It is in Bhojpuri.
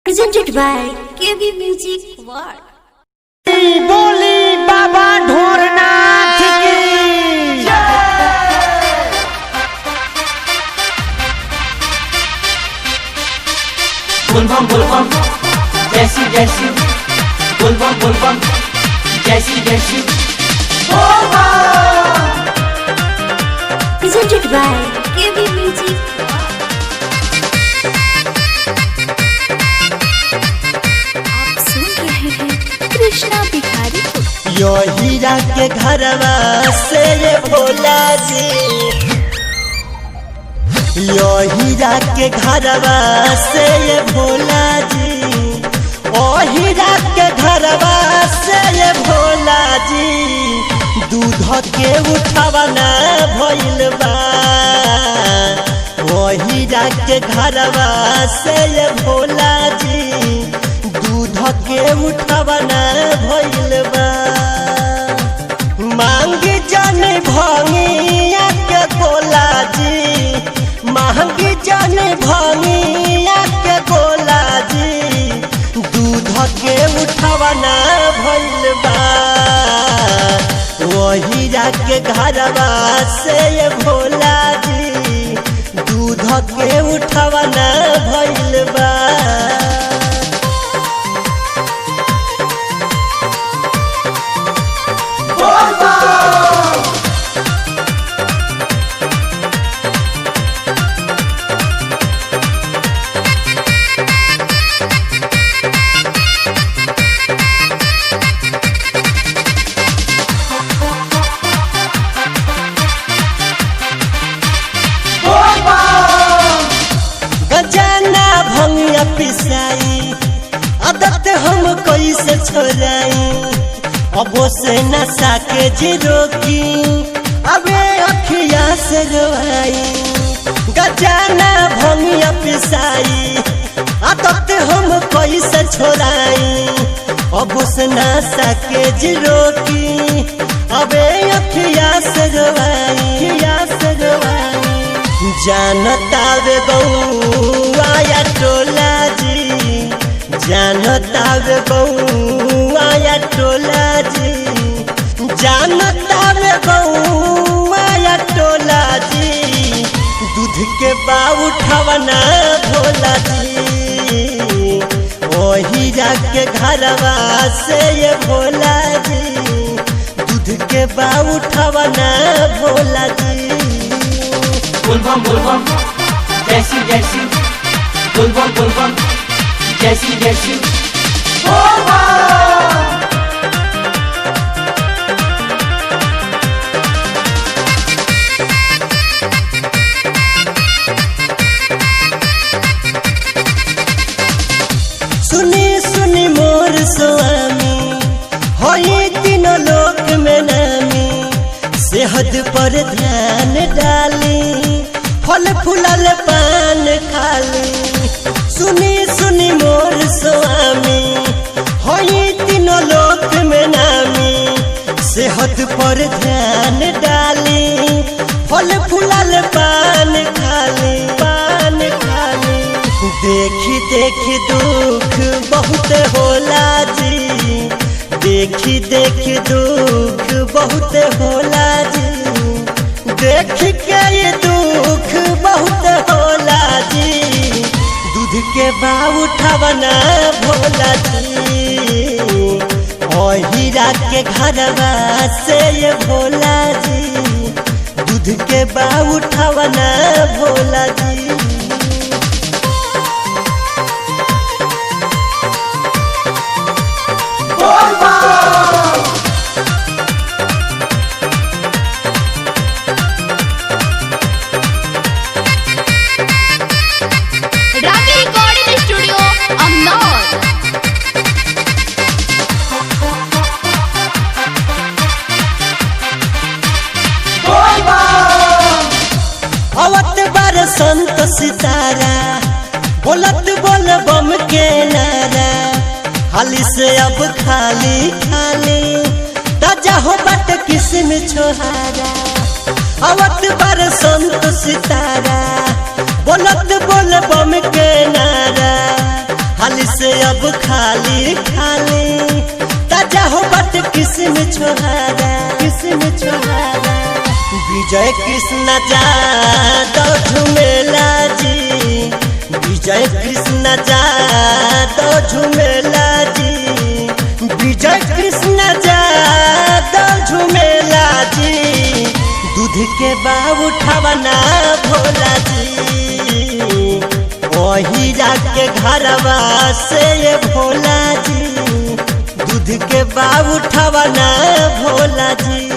Presented by KB Music World. बोली बाबा ढोरनाथ की बुलबम जैसी जैसी बुलबम जैसी जैसी Presented by KB Music World. आप सुन रहे हैं कृष्णा बिहारी को। यो हीरा के घरवा से ये भोला जी, यो हीरा के घरवा से ये भोला जी, ओ हीरा के घरवा से ये भोला जी, दूध के उठावना भइल बा, ओ हीरा के घरवा से ये भोला जी, दूध के उठावना भइल बा, मांग जन भंगिया के गोला जी, मांग जन भंगिया के गोला जी, दूध के उठावना भइल बा, वही जाके घरवा से ये भोला जी, दूध के उठावना भइल बा। गजाना भंगिया पिसाई आदत हम कैसे छोड़ाई, अबो से नशा के जी रोकी अबे अखिया से रोई, गजाना भंगिया पिसाई आदत हम कैसे छोड़ाई, अबो से नशा के जी रोकी अबे अखिया से रोई, से रोई, जानता वे गौआ टोला जी, जानता वे गौआ टोला जी, जानता वे गौआ टोला जी, दूध के बा उठावना भोला जी, वही जाके घरवा से ये भोला जी, दूध के बा उठावना भोला जी। बुलबम जैसी जैसी बुलबम जैसी जैसी सुनी सुनी मोर स्वामी होई तीनों लोक में नामी, सेहत पर ध्यान डाली फल फूलल पान खाली, सुनी सुनी मोर स्वामी होई तीनों लोक में नामी, सेहत पर ध्यान डाली फल फूलल पान खाली, पान खाली, देखी देखी दुख बहुत होला जी, देखी देखी दुख बहुत होला जी, देख के ये दुख बहुत होला जी, दूध के बा उठावना भोला जी, ओ हीरा के घरवा से ये भोला जी, दूध के बा उठावना Bhola ji. Ravi Recording Studio, Amnor. अवत बार संत सितारा बोलत बोल बम के नारा, हाली से अब खाली खाली ताजा हो बट किस्म छोहारा, अवत बार संत सितारा बोलत बोल बम के नारा, थाली से अब खाली खाली ताजा हो बट किस्म छोहारा किस्म छोहारा विजय कृष्ण जादव झुमेला जी विजय कृष्ण जादव झुमेला जी विजय कृष्ण जादव झुमेला जी दूध के बाब उठावना भोला जी वही जाके घरवा से ये भोला जी दूध के बाब उठावना भोला जी।